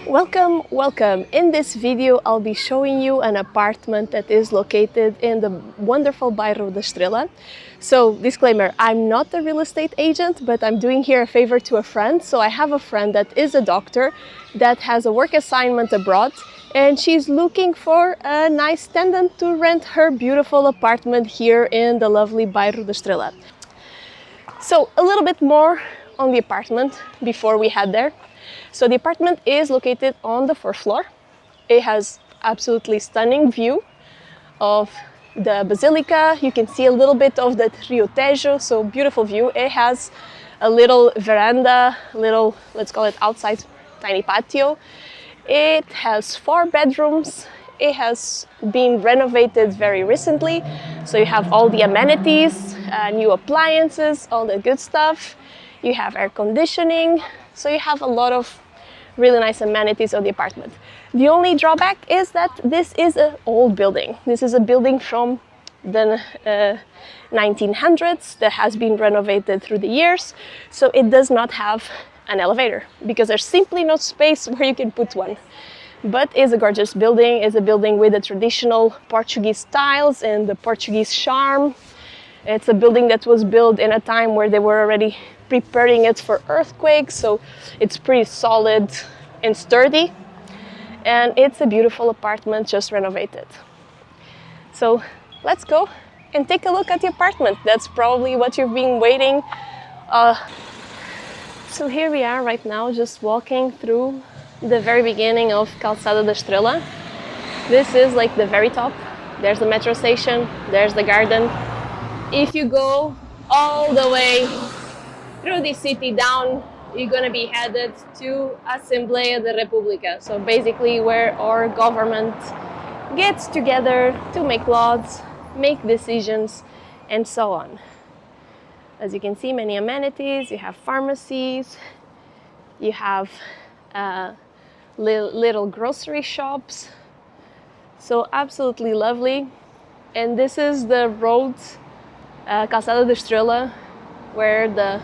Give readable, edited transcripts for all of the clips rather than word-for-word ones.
Welcome, welcome. In this video, I'll be showing you an apartment that is located in the wonderful bairro de Estrela. So, disclaimer, I'm not a real estate agent, but I'm doing here a favor to a friend. So I have a friend that is a doctor that has a work assignment abroad, and she's looking for a nice tenant to rent her beautiful apartment here in the lovely bairro de Estrela. So a little bit more on the apartment before we head there. So the apartment is located on the fourth floor. It has absolutely stunning view of the basilica. You can see a little bit of the Rio Tejo, so beautiful view. It has a little veranda, let's call it outside tiny patio. It has 4 bedrooms. It has been renovated very recently, so you have all the amenities, new appliances, all the good stuff. You have air conditioning, so you have a lot of really nice amenities of the apartment. The only drawback is that this is an old building. This is a building from the 1900s that has been renovated through the years, so it does not have an elevator because there's simply no space where you can put one. But it's a gorgeous building. It's a building with the traditional Portuguese styles and the Portuguese charm. It's a building that was built in a time where they were already preparing it for earthquakes, so it's pretty solid and sturdy, and it's a beautiful apartment just renovated. So let's go and take a look at the apartment. That's probably what you've been waiting. So here we are right now, just walking through the very beginning of Calçada da Estrela. This is like the very top. There's the metro station, there's the garden. If you go all the way through the city down, you're gonna be headed to Assembleia da República. So basically where our government gets together to make laws, make decisions, and so on. As you can see, many amenities. You have pharmacies, you have little grocery shops. So absolutely lovely. And this is the road, Calçada da Estrela, where the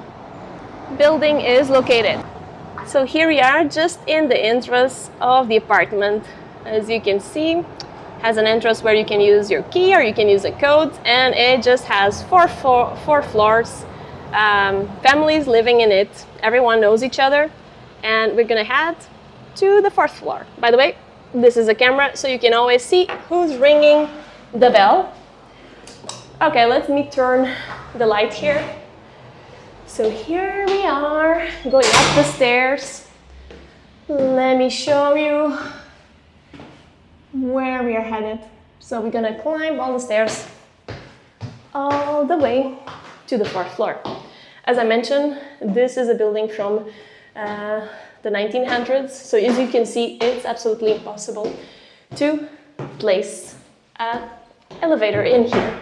building is located. So here we are just in the entrance of the apartment. As you can see, has an entrance where you can use your key or you can use a code, and it just has four floors, families living in it. Everyone knows each other, and we're gonna head to the 4th floor. By the way, this is a camera, so you can always see who's ringing the bell. Okay, let me turn the light here. So here we are, going up the stairs. Let me show you where we are headed. So we're gonna climb all the stairs all the way to the 4th floor. As I mentioned, this is a building from the 1900s. So as you can see, it's absolutely impossible to place an elevator in here.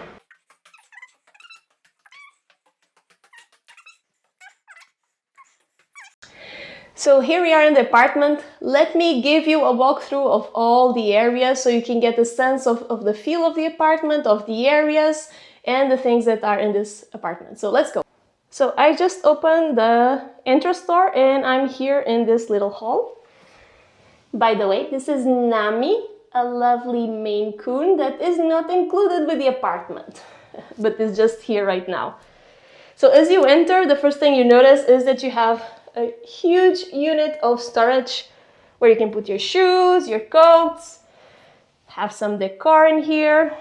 So here we are in the apartment. Let me give you a walkthrough of all the areas so you can get a sense of the feel of the apartment, of the areas, and the things that are in this apartment. So let's go. So I just opened the entrance door and I'm here in this little hall. By the way, this is Nami, a lovely Maine Coon that is not included with the apartment, but is just here right now. So as you enter, the first thing you notice is that you have a huge unit of storage where you can put your shoes, your coats, have some decor in here.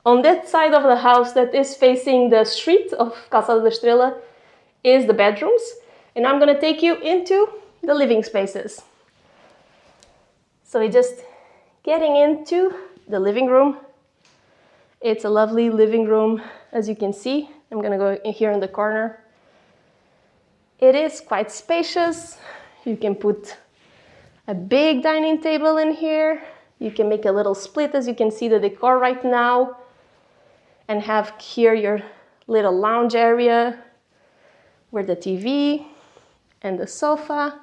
On that side of the house that is facing the street of Calçada da Estrela is the bedrooms, and I'm gonna take you into the living spaces. So we're just getting into the living room. It's a lovely living room, as you can see. I'm gonna go in here in the corner. It is quite spacious. You can put a big dining table in here. You can make a little split, as you can see the decor right now, and have here your little lounge area where the TV and the sofa.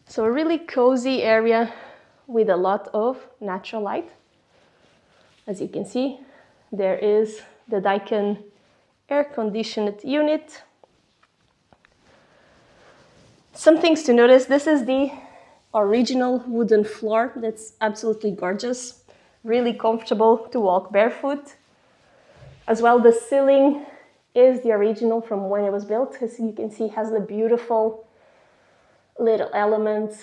So a really cozy area with a lot of natural light. As you can see, there is the Daikin air-conditioned unit. Some things to notice. This is the original wooden floor that's absolutely gorgeous, really comfortable to walk barefoot. As well, the ceiling is the original from when it was built. As you can see, it has the beautiful little elements.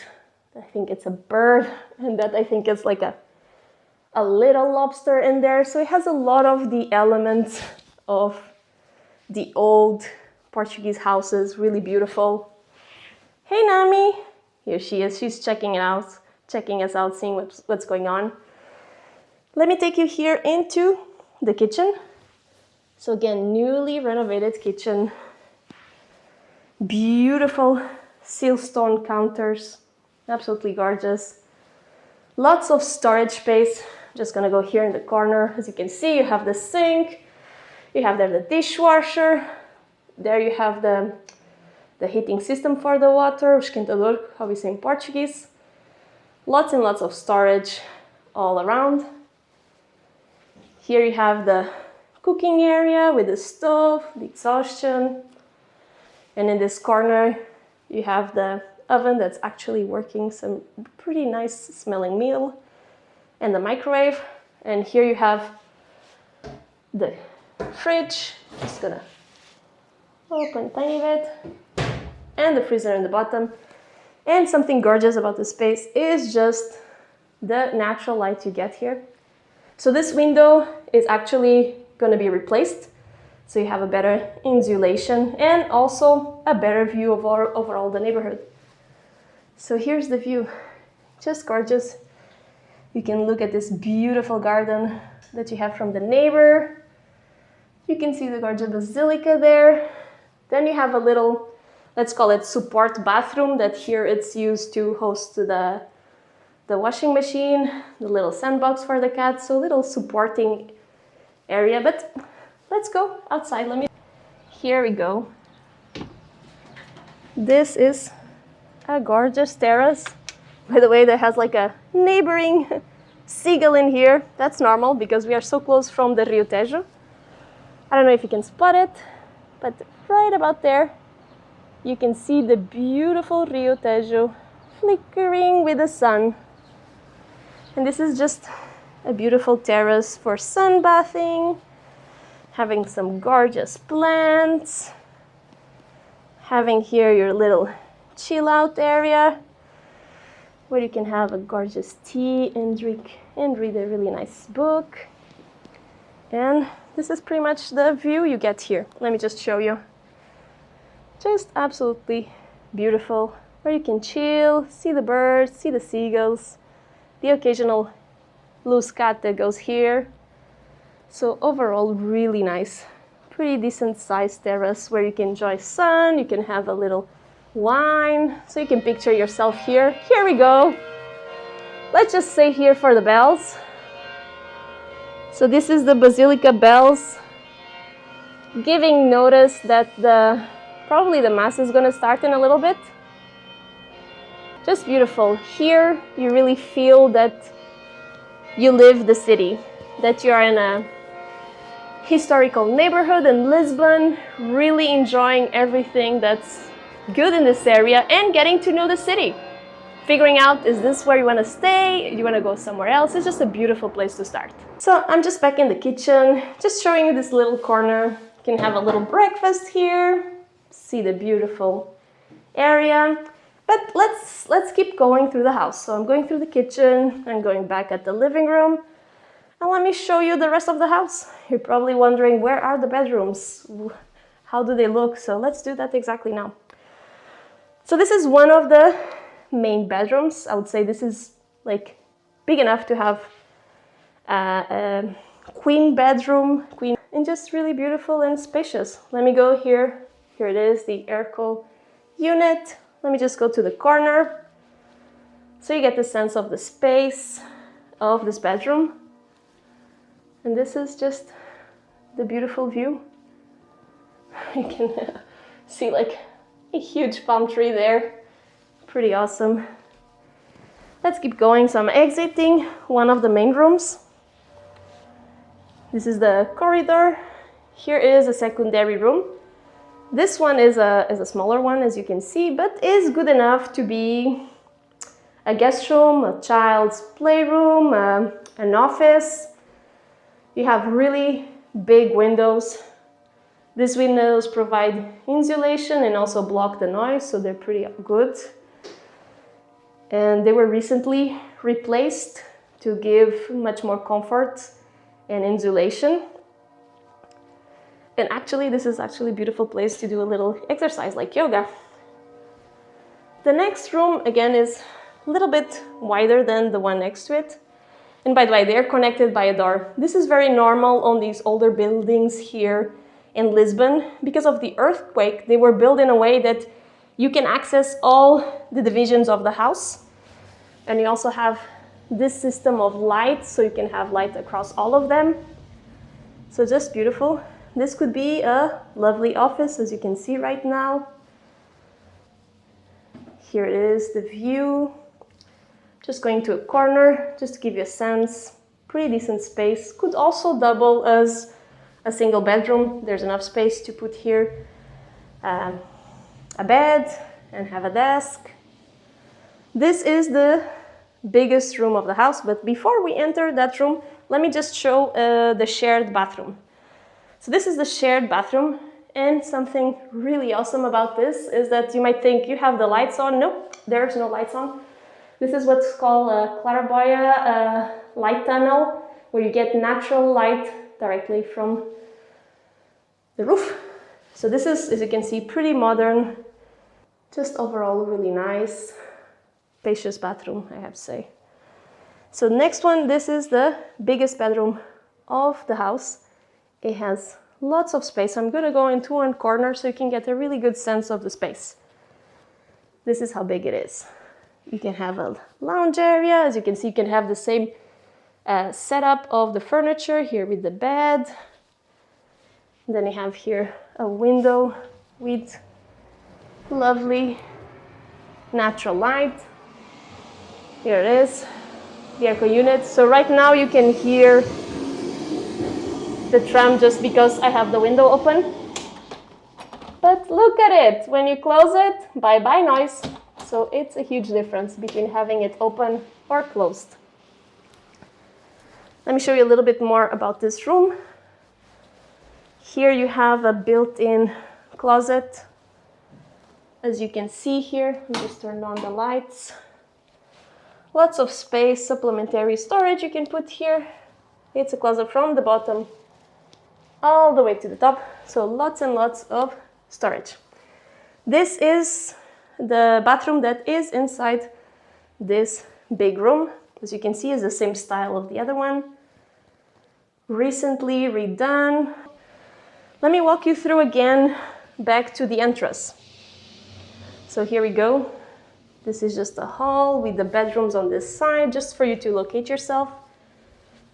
I think it's a bird, and that I think is like a little lobster in there. So it has a lot of the elements of the old Portuguese houses, really beautiful. Hey Nami, here she is, she's checking us out, seeing what's going on. Let me take you here into the kitchen. So again, newly renovated kitchen. Beautiful siltstone counters, absolutely gorgeous. Lots of storage space. Just gonna go here in the corner. As you can see, you have the sink, you have there the dishwasher, there you have the heating system for the water, o esquentador, how we say in Portuguese. Lots and lots of storage all around. Here you have the cooking area with the stove, the exhaustion. And in this corner, you have the oven that's actually working some pretty nice smelling meal, and the microwave. And here you have the fridge, just gonna open a tiny bit, and the freezer in the bottom. And something gorgeous about the space is just the natural light you get here. So this window is actually going to be replaced, so you have a better insulation and also a better view of overall the neighborhood. So here's the view, just gorgeous. You can look at this beautiful garden that you have from the neighbor. You can see the gorgeous basilica there. Then you have a little, let's call it support bathroom, that here it's used to host the washing machine, the little sandbox for the cats, so little supporting area. But let's go outside. Here we go. This is a gorgeous terrace. By the way, that has like a neighboring seagull in here. That's normal because we are so close from the Rio Tejo. I don't know if you can spot it, but right about there, you can see the beautiful Rio Tejo flickering with the sun. And this is just a beautiful terrace for sunbathing, having some gorgeous plants, having here your little chill out area where you can have a gorgeous tea and drink and read a really nice book. And this is pretty much the view you get here. Let me just show you. Just absolutely beautiful, where you can chill, see the birds, see the seagulls, the occasional loose cat that goes here. So overall, really nice, pretty decent sized terrace where you can enjoy sun, you can have a little wine, so you can picture yourself here. Here we go. Let's just stay here for the bells. So this is the Basilica bells, giving notice that probably the mass is going to start in a little bit. Just beautiful. Here you really feel that you live the city, that you are in a historical neighborhood in Lisbon, really enjoying everything that's good in this area and getting to know the city. Figuring out, is this where you want to stay? You want to go somewhere else? It's just a beautiful place to start. So I'm just back in the kitchen, just showing you this little corner. You can have a little breakfast here, see the beautiful area. But let's keep going through the house. So I'm going through the kitchen, I'm going back at the living room, and let me show you the rest of the house. You're probably wondering, where are the bedrooms? How do they look? So let's do that exactly now. So this is one of the main bedrooms. I would say this is like big enough to have a queen bedroom, and just really beautiful and spacious. Let me go here. Here it is, the airco unit. Let me just go to the corner so you get the sense of the space of this bedroom. And this is just the beautiful view. You can see like a huge palm tree there. Pretty awesome. Let's keep going. So I'm exiting one of the main rooms. This is the corridor. Here is a secondary room. This one is a smaller one, as you can see, but is good enough to be a guest room, a child's playroom, an office. You have really big windows. These windows provide insulation and also block the noise, so they're pretty good. And they were recently replaced to give much more comfort and insulation. And actually, this is actually a beautiful place to do a little exercise like yoga. The next room, again, is a little bit wider than the one next to it. And by the way, they're connected by a door. This is very normal on these older buildings here in Lisbon. Because of the earthquake, they were built in a way that you can access all the divisions of the house. And you also have this system of light, so you can have light across all of them. So just beautiful. This could be a lovely office, as you can see right now. Here it is, the view. Just going to a corner, just to give you a sense. Pretty decent space. Could also double as a single bedroom. There's enough space to put here a bed and have a desk. This is the biggest room of the house, but before we enter that room, let me just show the shared bathroom. So this is the shared bathroom, and something really awesome about this is that you might think you have the lights on. No, there's no lights on. This is what's called a claraboya light tunnel, where you get natural light directly from the roof. So this is, as you can see, pretty modern. Just overall really nice, spacious bathroom, I have to say. So next one, this is the biggest bedroom of the house. It has lots of space. I'm going to go into one corner so you can get a really good sense of the space. This is how big it is. You can have a lounge area. As you can see, you can have the same setup of the furniture here with the bed. And then you have here a window with lovely natural light. Here it is, the aircon unit. So right now you can hear the tram just because I have the window open. But look at it, when you close it, bye-bye noise. So it's a huge difference between having it open or closed. Let me show you a little bit more about this room. Here you have a built-in closet. As you can see here, I'll just turn on the lights. Lots of space, supplementary storage you can put here. It's a closet from the bottom all the way to the top, so lots and lots of storage. This is the bathroom that is inside this big room. As you can see, it's the same style of the other one. Recently redone. Let me walk you through again back to the entrance. So here we go. This is just a hall with the bedrooms on this side, just for you to locate yourself.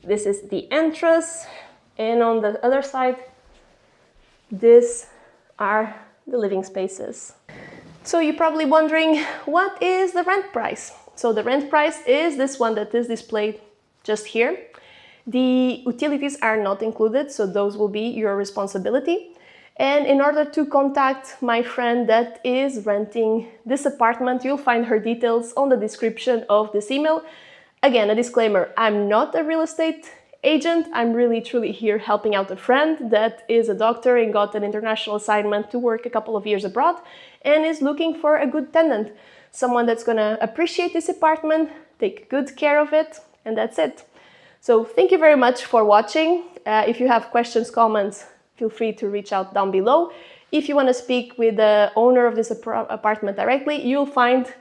This is the entrance. And on the other side, these are the living spaces. So you're probably wondering, what is the rent price? So the rent price is this one that is displayed just here. The utilities are not included, so those will be your responsibility. And in order to contact my friend that is renting this apartment, you'll find her details on the description of this email. Again, a disclaimer, I'm not a real estate agent. I'm really truly here helping out a friend that is a doctor and got an international assignment to work a couple of years abroad and is looking for a good tenant, someone that's gonna appreciate this apartment, take good care of it, and that's it. So thank you very much for watching. If you have questions, comments, feel free to reach out down below. If you want to speak with the owner of this apartment directly, you'll find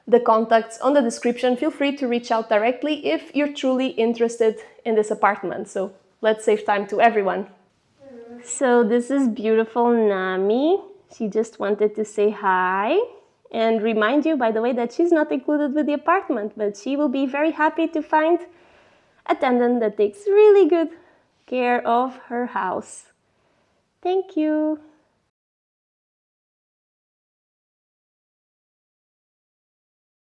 the contacts on the description. Feel free to reach out directly if you're truly interested in this apartment. So let's save time to everyone. So this is beautiful Nami. She just wanted to say hi and remind you, by the way, that she's not included with the apartment, but she will be very happy to find a tenant that takes really good care of her house. Thank you.